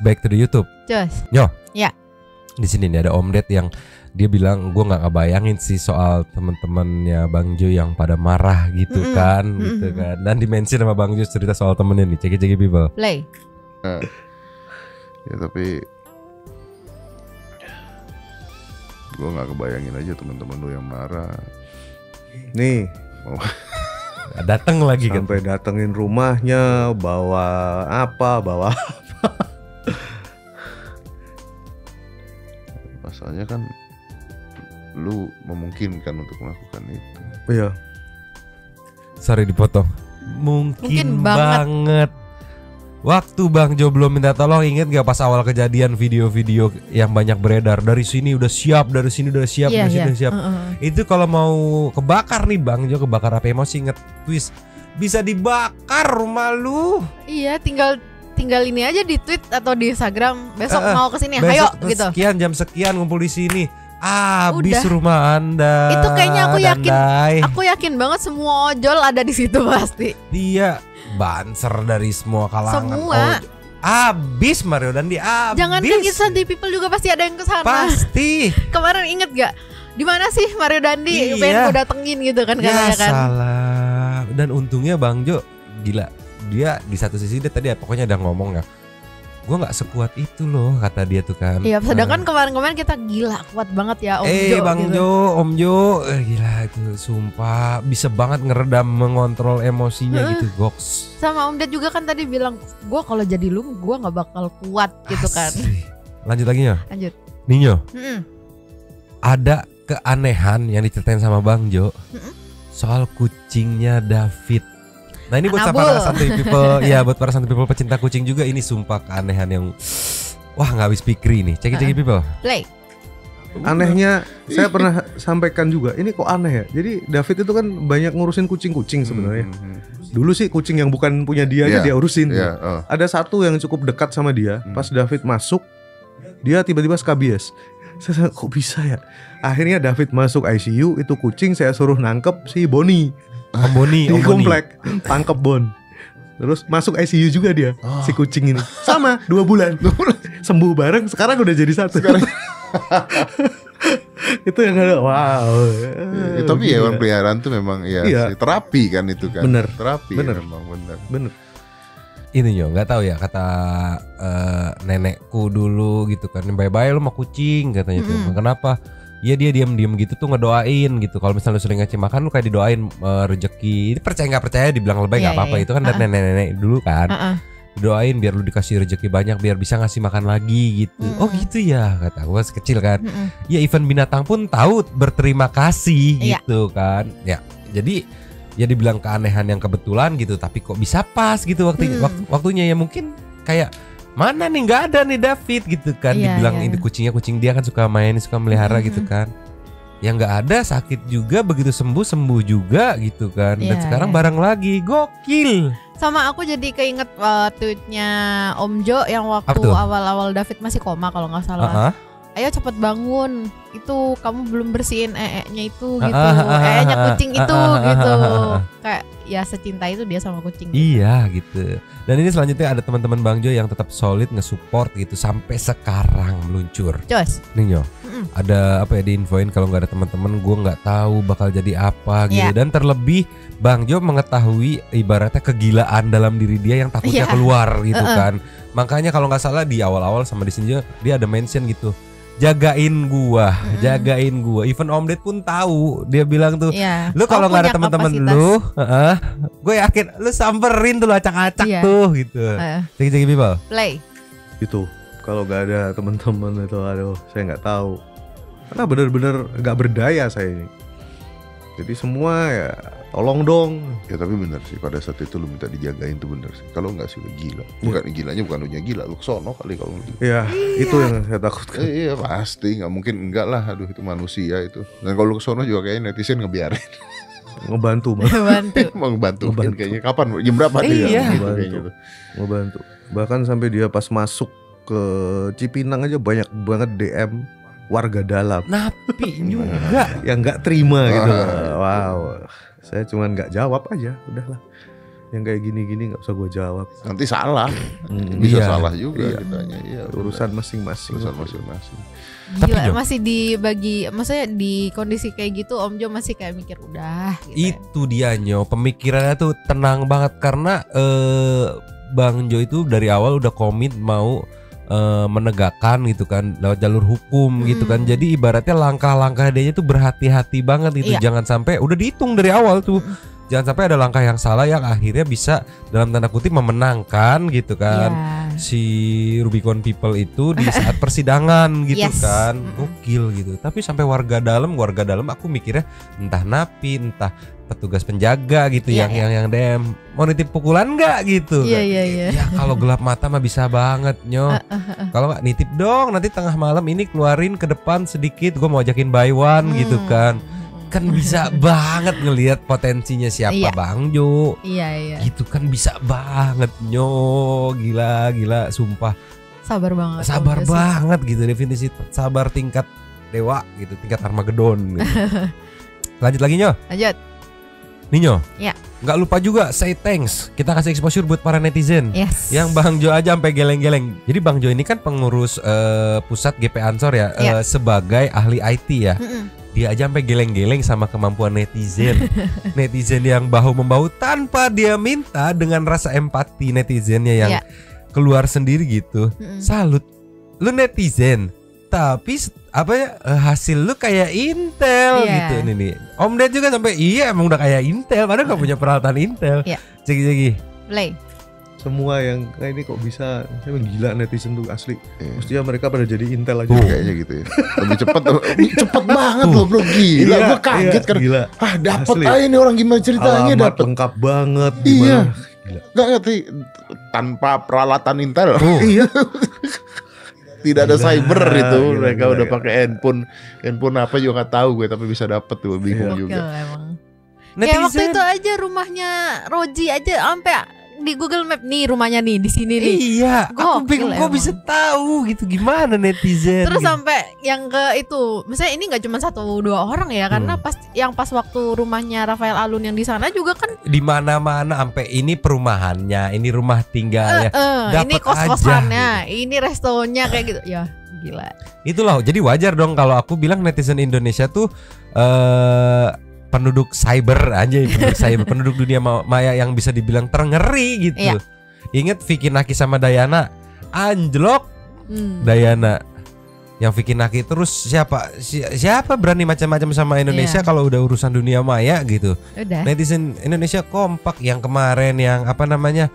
Back to the YouTube. Yo, di sini nih ada Om Ded yang dia bilang, gue nggak ngebayangin sih soal teman-temannya Bang Jo yang pada marah gitu kan, gitu kan. Dan dimensi sama Bang Jo cerita soal temennya nih, ceki people. Play. Ya tapi gue nggak kebayangin aja teman-teman lu yang marah. Nih, datang lagi kan, sampai datengin rumahnya, bawa apa. Masalahnya kan lu memungkinkan untuk melakukan itu. Iya. Sorry dipotong. Mungkin banget. Waktu Bang Jo belum minta tolong, inget gak pas awal kejadian video-video yang banyak beredar, dari sini udah siap, dari sini udah siap, dari sini udah siap. Itu kalau mau kebakar nih Bang Jo, kebakar apa emosi, nge-twist bisa dibakar rumah lu. Iya, tinggal ini aja di tweet atau di Instagram, besok mau kesini, ayo gitu. Sekian jam sekian ngumpul di sini. Habis rumah Anda. Itu kayaknya aku yakin banget semua ojol ada di situ pasti. Iya, banser dari semua kalangan. Semua. Habis Mario Dandi, habis. Jangan kan Santai People juga pasti ada yang kesana. Pasti. Kemarin inget gak? Di mana sih Mario Dandi? Pengen gue datengin gitu kan katanya kan. Salah. Dan untungnya Bang Jo gila. Dia di satu sisi dia tadi pokoknya ada ngomong ya, gue nggak sekuat itu loh kata dia tuh kan. Iya, sedangkan kemarin kita gila kuat banget ya Om Jo. Bang gitu. Om Jo, gila itu sumpah bisa banget ngeredam, mengontrol emosinya gitu, goks. Sama Om Ded juga kan tadi bilang, gue kalau jadi lu gue nggak bakal kuat gitu kan. Lanjut lagi ya. Lanjut. Ninyo, ada keanehan yang diceritain sama Bang Jo soal kucingnya David. Nah ini buat para Santai People, ya buat para Santai People pecinta kucing juga, ini sumpah keanehan yang wah nggak habis pikir ini. Ceki People. Play. Anehnya saya pernah sampaikan juga, ini kok aneh ya. Jadi David itu kan banyak ngurusin kucing-kucing sebenarnya. Dulu sih kucing yang bukan punya dia aja dia urusin. Ada satu yang cukup dekat sama dia. Pas David masuk, dia tiba-tiba skabies. Saya kok bisa ya. Akhirnya David masuk ICU, itu kucing saya suruh nangkep si Boni. Om Boni di komplek, tangkep Bon. Terus masuk ICU juga dia, si kucing ini. Sama 2 bulan sembuh bareng, sekarang udah jadi satu. Itu yang ada, wow. Tapi ya hewan peliharaan tuh memang ya terapi kan itu kan. Bener. Terapi bener. Ya, memang bener. Ini yo nggak tahu ya, kata nenekku dulu gitu kan, bye-bye lu sama kucing katanya tuh. Kenapa? Iya dia diam-diam gitu tuh ngedoain gitu. Kalau misalnya lu sering ngasih makan, lu kayak didoain rezeki. Ini percaya nggak percaya dibilang lebay nggak apa-apa. Itu kan dari nenek-nenek dulu kan. doain biar lu dikasih rezeki banyak biar bisa ngasih makan lagi gitu. Oh gitu ya, kata gue masih kecil kan. Ya even binatang pun tahu berterima kasih gitu kan. Ya jadi ya dibilang keanehan yang kebetulan gitu, tapi kok bisa pas gitu waktunya ya mungkin kayak mana nih nggak ada nih David gitu kan. Dibilang ini kucingnya kucing dia kan suka main suka melihara gitu kan. Yang nggak ada sakit juga, begitu sembuh juga gitu kan. Dan sekarang bareng lagi, gokil. Sama aku jadi keinget tweetnya Om Jo yang waktu awal-awal David masih koma kalau nggak salah. Ayo cepet bangun, itu kamu belum bersihin nya itu gitu, nya kucing itu gitu. Kayak ya secinta itu dia sama kucing. Iya gitu. Dan ini selanjutnya ada teman-teman Bang Jo yang tetap solid nge-support gitu sampai sekarang meluncur. Jos. Nih Nyo, ada apa ya diinfoin kalau nggak ada teman-teman gue nggak tahu bakal jadi apa gitu. Dan terlebih Bang Jo mengetahui ibaratnya kegilaan dalam diri dia yang takutnya keluar gitu kan. Makanya kalau nggak salah di awal-awal sama di sini dia ada mention gitu. Jagain gua. Even Om Ded pun tahu. Dia bilang tuh, lu kalau nggak ada teman-teman lu, gue yakin lu samperin tuh acak-acak tuh gitu. Cek people. Play. Itu kalau nggak ada teman-teman itu, aduh, saya nggak tahu. Karena benar-benar nggak berdaya saya ini. Jadi semua ya tolong dong. Ya tapi bener sih, pada saat itu lu minta dijagain tuh bener sih. Kalau nggak sih lu gila. Bukan gilanya bukan lu nya gila, lu kesono kali kalau gitu. Iya, itu yang saya takutkan. Iya pasti, nggak mungkin enggak lah. Aduh itu manusia itu. Dan kalau lu kesono juga kayaknya netizen ngebiarin. Ngebantu. Mau ngebantu. Kayaknya kapan? Jam berapa dia? Ngebantu. Bahkan sampai dia pas masuk ke Cipinang aja banyak banget DM warga dalam. Napi juga yang nggak terima gitu. Wow. Saya cuman nggak jawab aja, udahlah. Yang kayak gini-gini nggak usah gue jawab. Nanti salah, bisa salah juga ditanya. Iya, urusan masing-masing. Gila, masih dibagi, maksudnya di kondisi kayak gitu Om Jo masih kayak mikir udah. Gitu itu dia Nyo, pemikirannya tuh tenang banget karena Bang Jo itu dari awal udah komit mau menegakkan gitu kan lewat jalur hukum gitu kan. Jadi ibaratnya langkah-langkah dia tuh berhati-hati banget gitu. Jangan sampai udah dihitung dari awal tuh. Jangan sampai ada langkah yang salah yang akhirnya bisa dalam tanda kutip memenangkan gitu kan si Rubicon People itu di saat persidangan gitu kan. Gokil gitu. Tapi sampai warga dalam aku mikirnya entah napi entah petugas penjaga gitu yang DM mau nitip pukulan nggak gitu. Ya kalau gelap mata mah bisa banget Nyo. Kalau nggak nitip dong nanti tengah malam ini keluarin ke depan sedikit gue mau ajakin buy one gitu kan. Kan bisa banget ngelihat potensinya siapa Bang Jo. Gitu kan bisa banget Nyo. Gila sumpah. Sabar banget gitu, definisi sabar tingkat dewa gitu, tingkat Armageddon gitu. Lanjut lagi Nyo. Ninyo, nggak lupa juga say thanks. Kita kasih exposure buat para netizen yang Bang Jo aja sampai geleng-geleng. Jadi Bang Jo ini kan pengurus pusat GP Ansor ya, sebagai ahli IT ya. Dia aja sampai geleng-geleng sama kemampuan netizen. Netizen yang bahu-membahu tanpa dia minta, dengan rasa empati netizennya yang keluar sendiri gitu. Salut, lu netizen. Tapi apa ya hasil lu kayak Intel gitu nih. Om Ded juga sampai emang udah kayak Intel padahal gak punya peralatan Intel. Cegi. Play. Semua yang kayak ini kok bisa, saya gila netizen tuh asli. Mestinya mereka pada jadi Intel aja kayaknya gitu ya. Lebih cepet banget loh bro, gila. Gue kaget kan. Dapet aja nih orang gimana ceritanya. Alamat lengkap banget. Gimana? Gak ngerti tanpa peralatan Intel. Tidak ada cyber itu, mereka udah pakai handphone apa juga nggak tahu gue, tapi bisa dapet tuh, bingung juga. Emang. Kayak waktu itu aja rumahnya Roji aja sampai di Google Map nih rumahnya nih di sini nih. Iya, aku bingung kok bisa tahu gitu, gimana netizen. Terus gitu. sampai yang ke itu, misalnya ini nggak cuma 1-2 orang ya, karena pas waktu rumahnya Rafael Alun yang di sana juga kan di mana-mana, sampai ini perumahannya, ini rumah tinggalnya, ini kos-kosannya, gitu. Ini restonya kayak gitu. Ya, gila. Itulah, jadi wajar dong kalau aku bilang netizen Indonesia tuh penduduk cyber aja, penduduk dunia maya yang bisa dibilang terngeri gitu. Ingat Vicky Naki sama Dayana anjlok. Dayana yang Vicky Naki terus siapa berani macam-macam sama Indonesia kalau udah urusan dunia maya gitu. Udah. Netizen Indonesia kompak. Yang kemarin yang apa namanya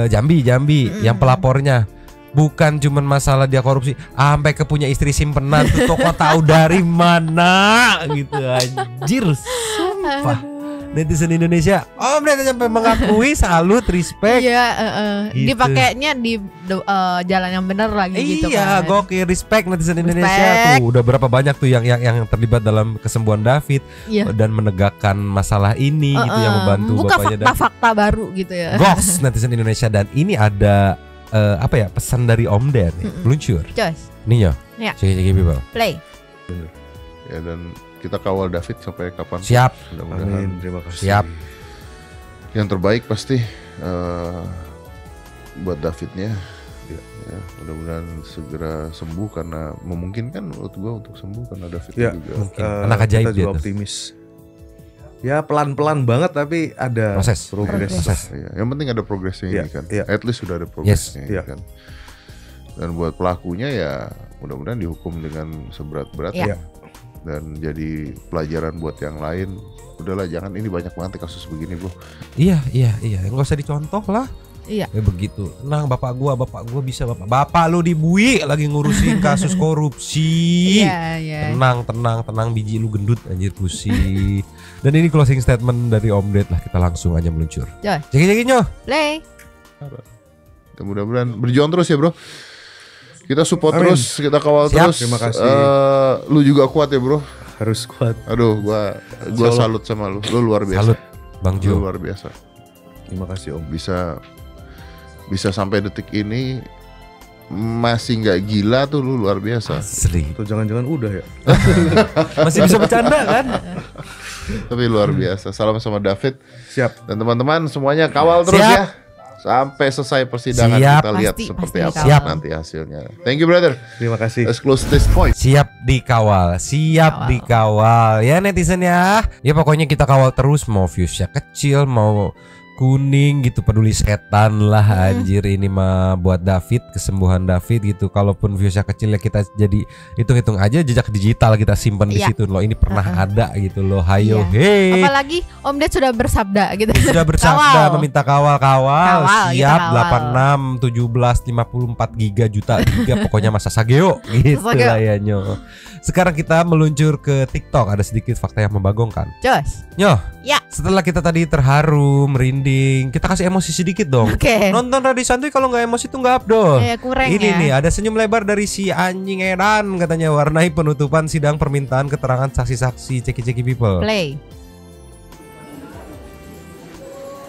Jambi yang pelapornya bukan cuman masalah dia korupsi, sampai ke punya istri simpenan tuh kok tahu dari mana gitu anjir. Sumpah. Netizen Indonesia, mereka sampai mengakui, salut, respect. Iya, Gitu. dipakainya di jalan yang benar lagi gitu Iya, kan. gokil, respect netizen Indonesia Respect. tuh. Udah berapa banyak tuh yang terlibat dalam kesembuhan David Iya. dan menegakkan masalah ini gitu, yang membantu Buka bapaknya David. fakta-fakta baru gitu ya. Goks netizen Indonesia. Dan ini ada pesan dari Om Den nih, meluncur. Jos, Nih yo, Ya. cek people. play. Ya, dan kita kawal David sampai kapan? Siap. Mudah-mudahan Amin, terima kasih. Siap. yang terbaik pasti buat Davidnya. Ya, mudah-mudahan segera sembuh karena memungkinkan menurut gua untuk sembuh karena David Ya, juga. Mungkin anak ajaib kita dia juga tuh. optimis. Ya pelan-pelan banget tapi ada Proses. progres. Ya, yang penting ada progresnya Iya, ini kan. iya. At least sudah ada progresnya ini iya. kan. Dan buat pelakunya ya mudah-mudahan dihukum dengan seberat-beratnya. Iya. Dan jadi pelajaran buat yang lain. Udahlah, jangan, ini banyak banget kasus begini, bro. Iya, nggak usah dicontoh lah. Iya. Begitu. Tenang, bapak gua bisa, bapak lu dibui lagi ngurusin kasus korupsi. Iya. Tenang, biji lu gendut anjir pusing. Dan ini closing statement dari Om Ded lah, kita langsung aja meluncur. Jos. Cek nyo. Play. Dan mudah-mudahan berjuang terus ya, bro. Kita support Amin. terus, kita kawal Siap. terus. Terima kasih. Lu juga kuat ya, bro. Harus kuat. Aduh, gua Insyaallah. salut sama lu. Lu luar biasa. Salut Bang Lu Jo. luar biasa. Terima kasih Om. Bisa sampai detik ini masih nggak gila tuh, lu luar biasa. Asli. Atau jangan-jangan udah ya. Masih bisa bercanda kan? Tapi luar biasa. Salam sama David Siap. dan teman-teman semuanya, kawal terus Siap. ya. Sampai selesai persidangan Siap. kita lihat Pasti seperti apa dikawal. Siap. nanti hasilnya. Thank you, brother. Terima kasih. Let's close this point. Siap dikawal. Ya netizen ya. Ya pokoknya kita kawal terus, mau viewsnya kecil, mau kuning gitu, peduli setan lah anjir. Ini mah buat David, kesembuhan David gitu. Kalaupun viewsnya kecil ya kita jadi hitung-hitung aja jejak digital kita simpan di Iya. situ loh. Ini pernah ada gitu loh. Hayo Iya. hey. Apalagi Om Ded sudah bersabda gitu. Sudah bersabda Kawal. meminta kawal. Kawal, kita Siap kawal. 86 17 54 giga juta giga pokoknya masa Sageo gitu Sageo. lah ya nyo. Sekarang kita meluncur ke TikTok. Ada sedikit fakta yang membagongkan. Jos. Nyo. Ya. Setelah kita tadi terharu, merinding, kita kasih emosi sedikit dong. Oke. Nonton Radio Santuy kalau nggak emosi tuh nggak abdol. Kurang Ini ya. nih ada senyum lebar dari si anjing Edan, katanya warnai penutupan sidang permintaan keterangan saksi-saksi ceki-ceki people. Play.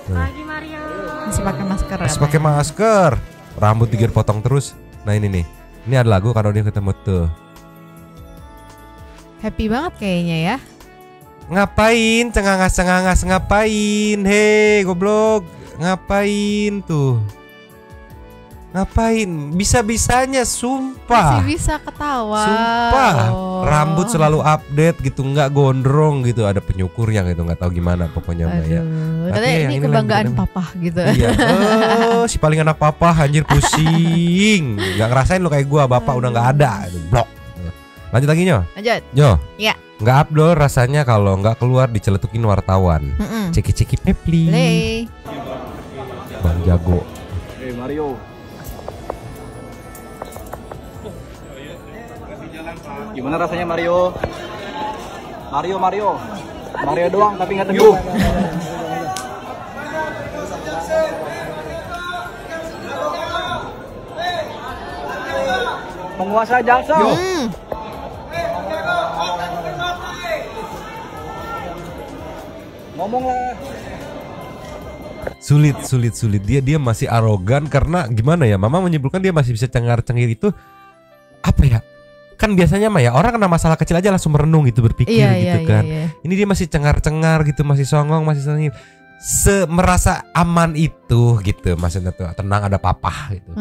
Masih pakai masker. Masih pakai masker, rambut digigit potong terus. Nah ini nih, ini ada lagu kalau dia ketemu tuh. Happy banget kayaknya ya. Ngapain cengangas ngapain? Hei goblok, ngapain tuh? Ngapain? Bisa-bisanya sumpah. Masih bisa ketawa. Sumpah, Oh. rambut selalu update gitu, nggak gondrong gitu, ada penyukurnya gitu, nggak tahu gimana pokoknya Mbak ya. Aduh, Tapi katanya yang ini ini kebanggaan lagi- papa gitu. Iya, si paling anak papa anjir pusing. Nggak ngerasain lo kayak gua, bapak udah nggak ada, aduh, blok. Lanjut lagi Nyo. Lanjut. Nyo. Ya. Nggak abdol rasanya kalau nggak keluar diceletukin wartawan. Mm-mm. Ceki-ceki pepli. Play. Bang Jago. Mario. Gimana rasanya Mario? Mario doang tapi nggak teguh. Penguasa Jaksel. Hmm. Ngomonglah. Sulit. Dia masih arogan karena gimana ya? Mama menyebutkan dia masih bisa cengar-cengir itu apa ya? Kan biasanya mah ya orang kena masalah kecil aja langsung merenung gitu, berpikir gitu kan. Iya. Ini dia masih cengar-cengar gitu, masih songong, masih sengit. Merasa aman itu gitu, maksudnya tuh tenang ada papa gitu.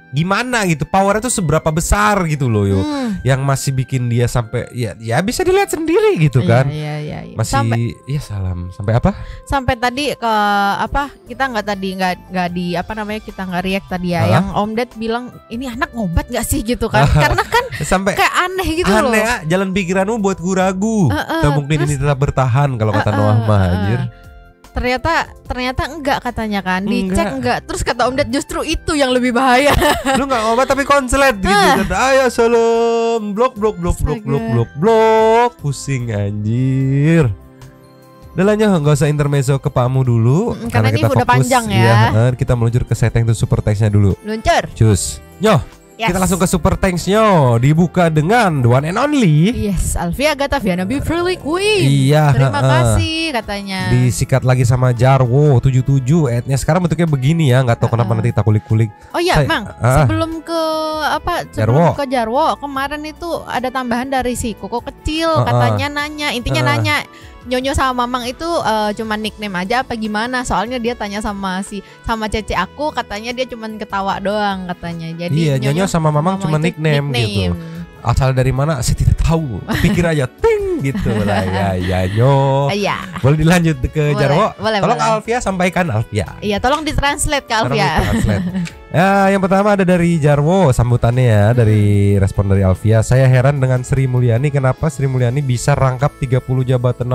Gimana gitu, powernya tuh seberapa besar gitu loh yo, yang masih bikin dia sampai ya bisa dilihat sendiri gitu kan. Iya. Masih salam sampai apa? Sampai tadi ke apa, kita nggak di apa namanya, kita nggak react tadi ya, Hah? yang Om Ded bilang ini anak ngobat nggak sih gitu kan, karena kan Sampai kayak aneh gitu loh. aneh ah, jalan pikiranmu buat gue ragu. Heeh, Atau mungkin terus- ini tetap bertahan kalau kata Noah mah anjir. ternyata enggak katanya kan. Dicek enggak. Terus kata Om Ded justru itu yang lebih bahaya. Lu nggak ngobat tapi konslet gitu. Kata, ayo salam, blok. Pusing anjir. Udah lah Nyoh, nggak usah intermezzo ke Pakmu dulu karena ini kita udah fokus, panjang ya. Kita meluncur ke setting tuh super text-nya dulu. Luncur. Cus. Nyoh, kita langsung ke super thanks Nyoh. Dibuka dengan the one and only. Yes, Alfie Agatha Viana Beverly Queen. Iya. Terima kasih katanya. Disikat lagi sama Jarwo 77. Adnya sekarang bentuknya begini ya, nggak tahu kenapa nanti tak kulik-kulik. Oh iya, Mang. Sebelum ke Jarwo, kemarin itu ada tambahan dari si Koko kecil katanya nanya, intinya nanya Nyonyo sama Mamang itu cuma nickname aja apa gimana? Soalnya dia tanya sama Cece aku, katanya dia cuma ketawa doang katanya. Jadi iya, Nyonyo sama Mamang cuma nickname gitu. Asal dari mana saya tidak tahu. Pikir aja ting gitu lah ya Nyo. Iya. Boleh dilanjut ke Jarwo. Tolong boleh. Alfia sampaikan Alfia. Iya, tolong ditranslate ke Alfia. Ya, yang pertama ada dari Jarwo sambutannya ya, dari respon dari Alfia. Saya heran dengan Sri Mulyani, kenapa Sri Mulyani bisa rangkap 30 jabatan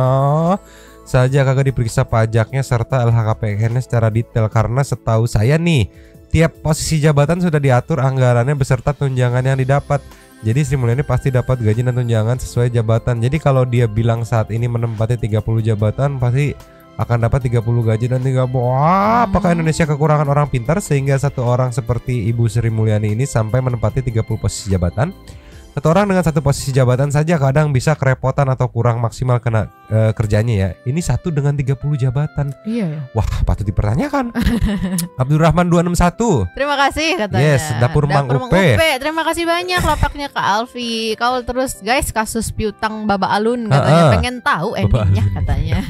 saja kagak diperiksa pajaknya serta LHKPN-nya secara detail, karena setahu saya nih tiap posisi jabatan sudah diatur anggarannya beserta tunjangan yang didapat. Jadi Sri Mulyani pasti dapat gaji dan tunjangan sesuai jabatan. Jadi kalau dia bilang saat ini menempati 30 jabatan, pasti akan dapat 30 gaji dan 30. Wah, apakah Indonesia kekurangan orang pintar sehingga satu orang seperti Ibu Sri Mulyani ini sampai menempati 30 posisi jabatan? Satu orang dengan satu posisi jabatan saja kadang bisa kerepotan atau kurang maksimal kena kerjanya ya. Ini satu dengan 30 jabatan. Iya ya. Wah, patut dipertanyakan. Abdurrahman 261. Terima kasih katanya. Yes, Dapur Mang Upe. Terima kasih banyak lapaknya Kak Alfi. Kau terus guys kasus piutang Baba Alun katanya, pengen tahu endingnya katanya.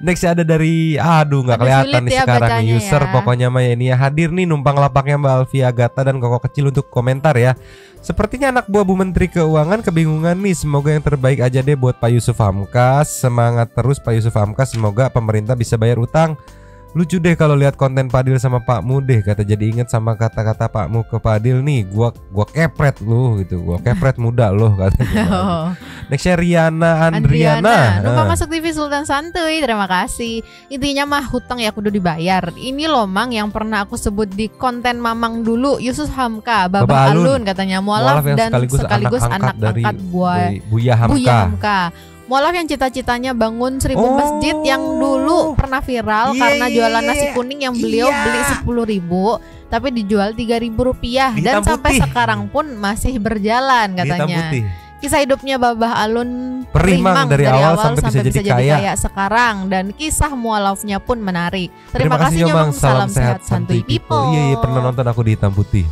Next ada dari nggak kelihatan nih sekarang user ya. Pokoknya mah ini ya hadir nih numpang lapaknya Mbak Alfi Agatha dan Koko Kecil untuk komentar ya. Sepertinya anak buah Bu Menteri Keuangan kebingungan nih. Semoga yang terbaik aja deh buat Pak Yusuf Hamka. Semangat terus Pak Yusuf Hamka, semoga pemerintah bisa bayar utang. Lucu deh kalau lihat konten Padil sama Pakmu deh, kata jadi inget sama kata-kata Pakmu ke Padil nih, gua kepret lu gitu, gua kepret muda loh katanya. Nextnya Riana Andriana. Numpang masuk TV Sultan Santuy, terima kasih. Intinya mah hutang ya kudu dibayar. Ini loh Mang yang pernah aku sebut di konten Mamang dulu, Yusuf Hamka, Baba Alun katanya, mualaf dan sekaligus anak angkat Buya Hamka. Mualaf yang cita-citanya bangun 1000 masjid yang dulu pernah viral karena jualan nasi kuning yang beliau beli 10.000 tapi dijual 3.000 rupiah dan sampai sekarang pun masih berjalan katanya. Kisah hidupnya Babah Alun perimang dari awal sampai bisa jadi kaya sekarang, dan kisah mualafnya pun menarik. Terima kasih Nyomang, salam sehat santuy people. Iya pernah nonton aku di Hitam Putih.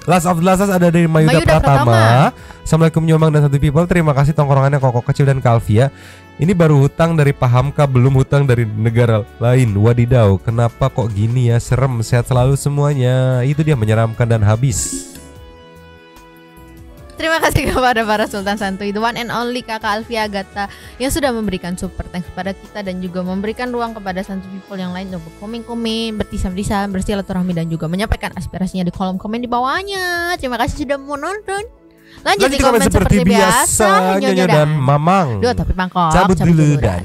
Last of the Last ada dari Mayuda Pratama. Assalamualaikum Nyomang dan Santuy People. Terima kasih tongkrongannya Koko Kecil dan Kalvia. Ini baru hutang dari Pak Hamka, belum hutang dari negara lain. Wadidaw, kenapa kok gini ya? Serem, sehat selalu semuanya. Itu dia, menyeramkan dan habis. Terima kasih kepada para Sultan Santuy, the one and only Kakak Alfia Agatha yang sudah memberikan super thanks kepada kita dan juga memberikan ruang kepada Santuy People yang lain untuk komen-komen, bertisam-tisam, bersilaturahmi dan juga menyampaikan aspirasinya di kolom komen di bawahnya. Terima kasih sudah menonton. Lanjut di komen seperti biasa, Nyonya dan Mamang. Duh, tapi mangkok. Cabut dulu dan